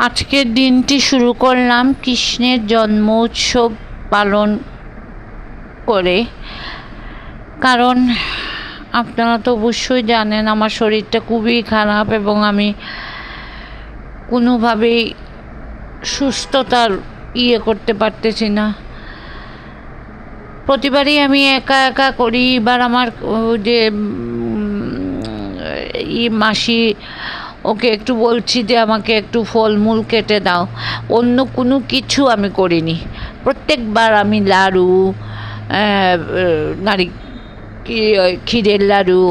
আজকের দিনটি শুরু করলাম কৃষ্ণের জন্ম উৎসব পালন করে। কারণ আপনারা তো অবশ্যই জানেন আমার শরীরটা খুবই খারাপ এবং আমি কোনোভাবেই সুস্থতার করতে পারতেছি না। প্রতিবারই আমি একা একা করি। এবার আমার যে মাসি, ওকে একটু বলছি যে আমাকে একটু ফলমূল কেটে দাও, অন্য কোনো কিছু আমি করিনি। প্রত্যেকবার আমি লাড়ু, ক্ষীরের লাড়ু,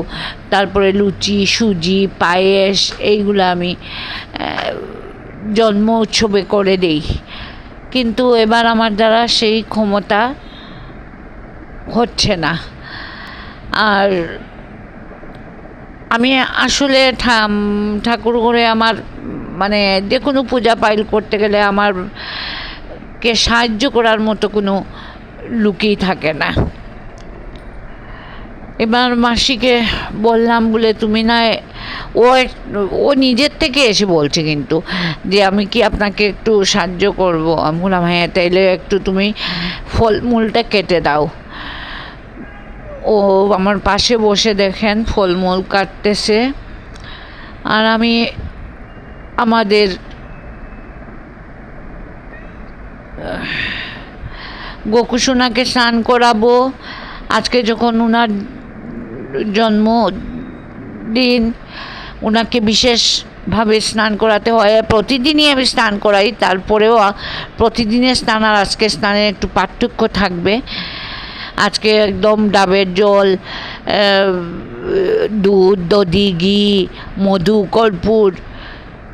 তারপরে লুচি, সুজি, পায়েস, এইগুলো আমি জন্ম উৎসবে করে দেই। কিন্তু এবার আমার দ্বারা সেই ক্ষমতা হচ্ছে না। আর আমি আসলে ঠাকুর ঘরে আমার মানে যে কোনো পূজা পাইল করতে গেলে আমারকে সাহায্য করার মতো কোনো লোকই থাকে না। এবার মাসিকে বললাম, বলে তুমি না, ও নিজের থেকে এসে বলছে কিন্তু যে আমি কি আপনাকে একটু সাহায্য করবো। আমি বললাম হ্যাঁ, তাইলে একটু তুমি ফলমূলটা কেটে দাও। ও আমার পাশে বসে দেখেন ফলমূল কাটতেছে। আর আমি আমাদের গোকুসোনাকে স্নান করাবো। আজকে যখন ওনার জন্মদিন, ওনাকে বিশেষভাবে স্নান করাতে হয়। প্রতিদিনই আমি স্নান করাই, তারপরেও প্রতিদিনের স্নান আর আজকে স্নানের একটু পার্থক্য থাকবে। আজকে একদম ডাবের জল, দুধ, দধি, ঘি, মধু, কর্পূর,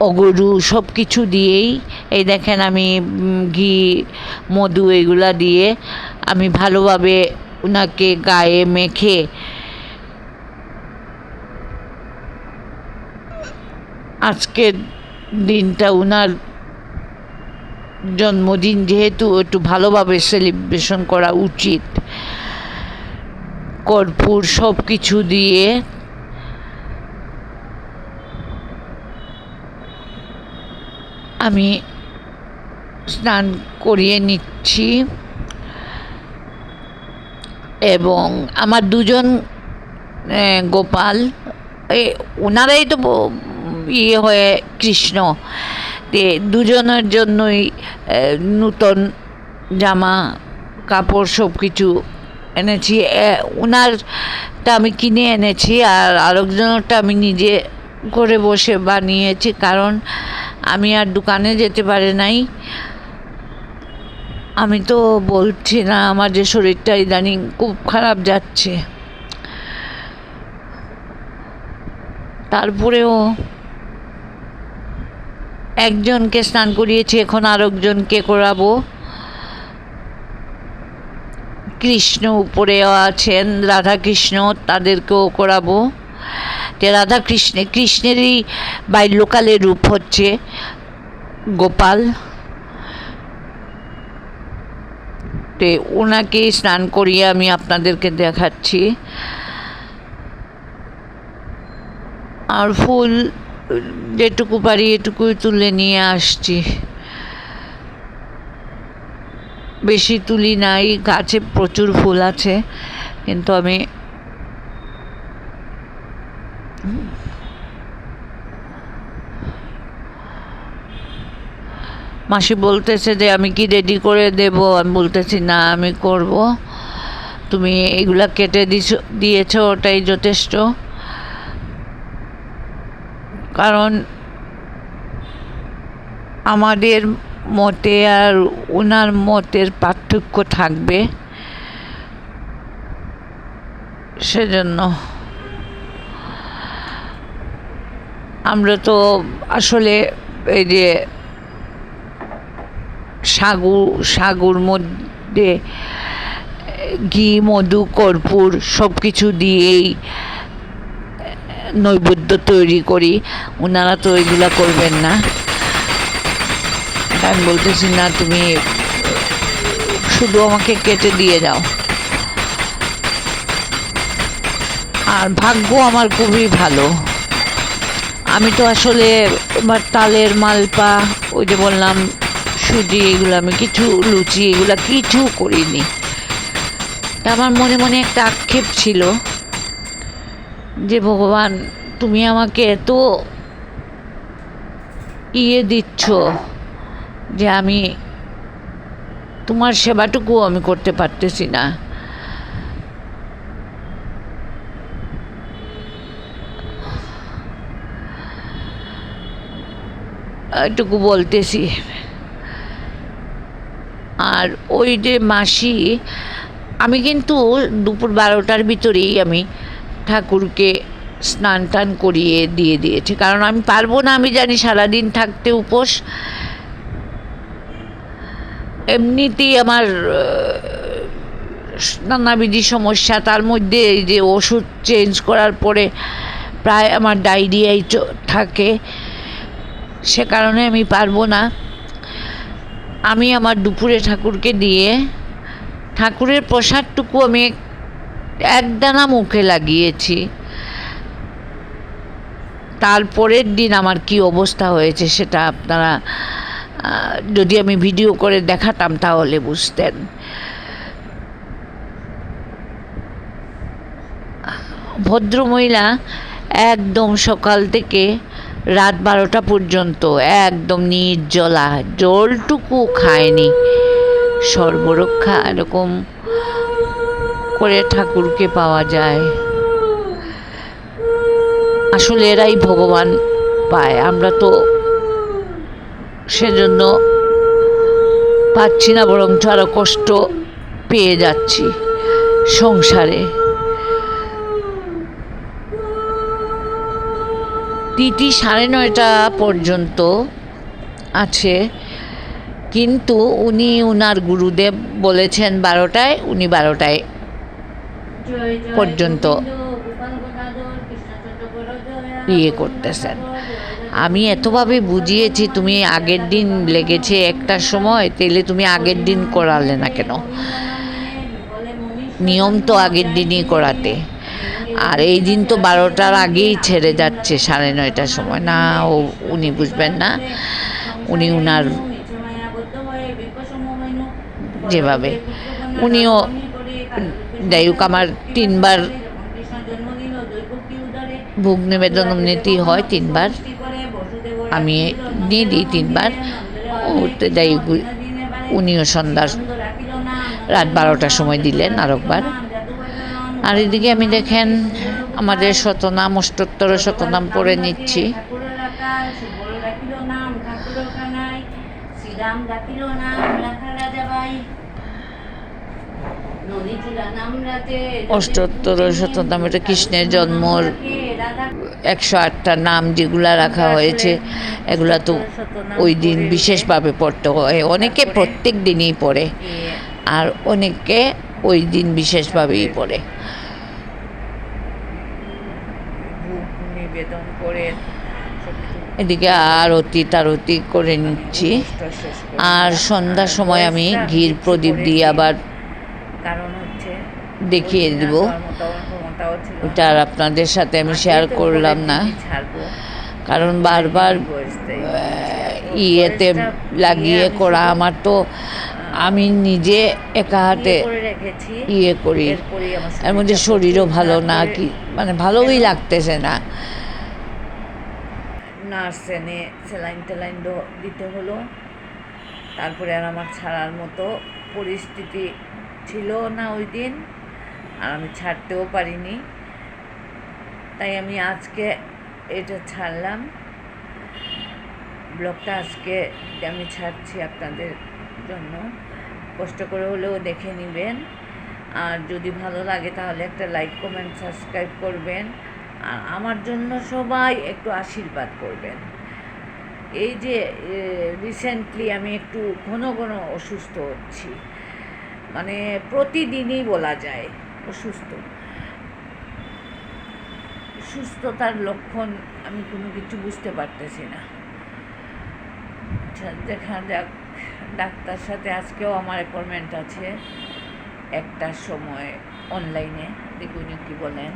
অগরু সব কিছু দিয়েই, এই দেখেন আমি ঘি, মধু এগুলা দিয়ে আমি ভালোভাবে ওনাকে গায়ে মেখে আজকের দিনটা, ওনার জন্মদিন যেহেতু, একটু ভালোভাবে সেলিব্রেশন করা উচিত। কর্পূর সব কিছু দিয়ে আমি স্নান করিয়ে নিচ্ছি। এবং আমার দুজন গোপাল, ওনারাই তো হয়ে কৃষ্ণ, দুজনের জন্যই নূতন জামা কাপড় সব কিছু এনেছি। ওনারটা আমি কিনে এনেছি, আর আরেকজনেরটা আমি নিজে করে বসে বানিয়েছি, কারণ আমি আর দোকানে যেতে পারি নাই। আমি তো বলছি না, আমার যে শরীরটা ইদানিং খুব খারাপ যাচ্ছে। তারপরেও একজনকে স্নান করিয়েছি, এখন আরেকজনকে করাবো। কৃষ্ণ উপরেও আছেন, রাধা কৃষ্ণ, তাদেরকেও করাবো। যে রাধা কৃষ্ণেরই বাল্যকালের রূপ হচ্ছে গোপাল। ওনাকে স্নান করিয়ে আমি আপনাদেরকে দেখাচ্ছি। আর ফুল যেটুকু পারি এটুকুই তুলে নিয়ে আসছি, বেশি তুলি নাই। গাছে প্রচুর ফুল আছে, কিন্তু আমি মাসি বলতেছে যে আমি কি রেডি করে দেব। আমি বলতেছি না, আমি করব, তুমি এগুলা কেটে দিয়েছ, ওটাই যথেষ্ট। কারণ আমাদের মতে আর ওনার মতের পার্থক্য থাকবে, সেজন্য আমরা তো আসলে এই যে সাগুর মধ্যে ঘি, মধু, কর্পূর সব কিছু দিয়েই নৈবেদ্য তৈরি করি। ওনারা তো এগুলা করবেন না। আমি বলতেছি না, তুমি শুধু আমাকে কেটে দিয়ে যাও। আর ভাগ্য আমার খুবই ভালো, আমি তো আসলে আমার তালের মালপা, ওই যে বললাম সুজি, এগুলো আমি কিছু, লুচি এগুলা কিছু করিনি। আমার মনে মনে একটা আক্ষেপ ছিল যে ভগবান, তুমি আমাকে এত দিচ্ছ যে আমি তোমার সেবাটুকু আমি করতে পারতেছি না। এটুকু বলতেছি। আর ওই যে মাসি, আমি কিন্তু দুপুর 12টার ভিতরেই আমি ঠাকুরকে স্নান টান করিয়ে দিয়ে দিয়েছি, কারণ আমি পারবো না, আমি জানি সারাদিন থাকতে উপোস। এমনিতেই আমার নানাবিধি সমস্যা, তার মধ্যে এই যে ওষুধ চেঞ্জ করার পরে প্রায় আমার ডায়রিয়াই থাকে, সে কারণে আমি পারবো না। আমি আমার দুপুরে ঠাকুরকে দিয়ে ঠাকুরের প্রসাদটুকু আমি একদানা মুখে লাগিয়েছি। তারপরের দিন আমার কি অবস্থা হয়েছে সেটা আপনারা যদি আমি ভিডিও করে দেখাতাম তাহলে বুঝতেন। ভদ্রমহিলা একদম সকাল থেকে রাত 12টা পর্যন্ত একদম নির্জলা, জলটুকু খায়নি, সর্বরক্ষা এরকম করে ঠাকুরকে পাওয়া যায়। আসলে এরাই ভগবান পায়, আমরা তো সেজন্য পাচ্ছি না, বরঞ্চ আরো কষ্ট পেয়ে যাচ্ছি সংসারে। তিথি 9:30 পর্যন্ত আছে, কিন্তু উনি উনার গুরুদেব বলেছেন 12টায়, উনি 12টায় পর্যন্ত করতেছেন। আমি এতভাবে বুঝিয়েছি, তুমি আগের দিন লেগেছে একটার সময়, তাইলে তুমি আগের দিন করালে না কেন? নিয়ম তো আগের দিনই করাতে। আর এই দিন তো 12টার আগেই ছেড়ে যাচ্ছে, 9:30টার সময় না। উনি বুঝবেন না, উনি উনার যেভাবে, উনিও যাই হোক, আমার 3বার ভোগ নিবেদন এমনিতেই হয়, 3বার আমি নিয়ে দিই, 3বার। যাই উনিও সন্ধ্যার রাত 12টার সময় দিলেন আরেকবার। আর এদিকে আমি দেখেন আমাদের শতনাম, অষ্টোত্তর শতনাম পড়ে নিচ্ছি। অষ্টোত্তর শতনাম, এটা কৃষ্ণের জন্মর 108টা নাম যেগুলা রাখা হয়েছে, এগুলা তো ওই দিন বিশেষভাবে পড়তে হয়। অনেকে প্রত্যেক দিনই পড়ে, আর অনেকে ওই দিন বিশেষভাবেই পড়ে। নিবেদন করে এদিকে আরতি করে নিচ্ছি। আর সন্ধ্যার সময় আমি ঘির প্রদীপ দিয়ে আবার দেখিয়ে দিব, ওটা আর আপনাদের সাথে আমি শেয়ার করলাম না, কারণ বারবার ইয়েতে লাগিয়ে করা আমার তো, আমি নিজে একা হাতে করি, এর মধ্যে শরীরও ভালো না, কি মানে ভালোই লাগতেছে না। নার্স এনে স্যালাইন ট্যালাইন দিতে হলো। তারপরে আর আমার ছাড়ার মতো পরিস্থিতি ছিল না ওই দিন, আর আমি ছাড়তেও পারিনি, তাই আমি আজকে এটা ছাড়লাম। ব্লগটা আজকে আমি ছাড়ছি আপনাদের জন্য, কষ্ট করে হলেও দেখে নেবেন। আর যদি ভালো লাগে তাহলে একটা লাইক, কমেন্ট, সাবস্ক্রাইব করবেন। আর আমার জন্য সবাই একটু আশীর্বাদ করবেন। এই যে রিসেন্টলি আমি একটু ঘন ঘন অসুস্থ হচ্ছি, মানে প্রতিদিনই বলা যায় অসুস্থ। সুস্থতার লক্ষণ আমি কোনো কিছু বুঝতে পারতেছি না। দেখা যাক, ডাক্তার সাথে আজকেও আমার অ্যাপয়েন্টমেন্ট আছে 1টার সময় অনলাইনে, দেখুন কি বলেন।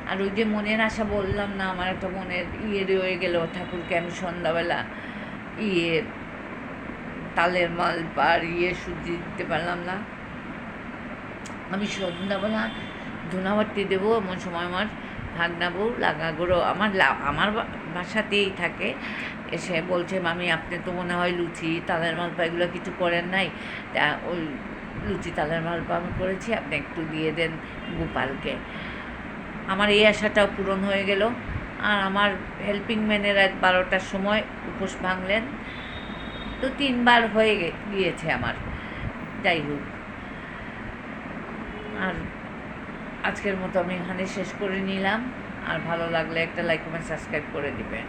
আর ওই যে মনের আশা বললাম না, আমার একটা মনের রয়ে গেল, ঠাকুরকে আমি সন্ধ্যাবেলা ইয়ে তালের মাল আর সুজি দিতে পারলাম না। আমি সন্ধ্যাবেলা ধুনাবাটি দেবো, এমন সময় আমার ভাগনা বউ লাগাগুলো আমার বাসাতেই থাকে, এসে বলছে মামি আপনি তো মনে হয় লুচি তালের মালপা এগুলো কিছু করেন নাই, তা ওই লুচি তালের মালপা আমি করেছি, আপনি একটু দিয়ে দেন গোপালকে। আমার এই আশাটাও পূরণ হয়ে গেল। আর আমার হেল্পিং ম্যানের রাত 12টার সময় উপোস ভাঙলেন, তো 3বার হয়ে গিয়েছে আমার। যাই হোক, আর আজকের মতো আমি এখানে শেষ করে নিলাম। আর ভালো লাগলে একটা লাইক কমেন্ট সাবস্ক্রাইব করে দিবেন।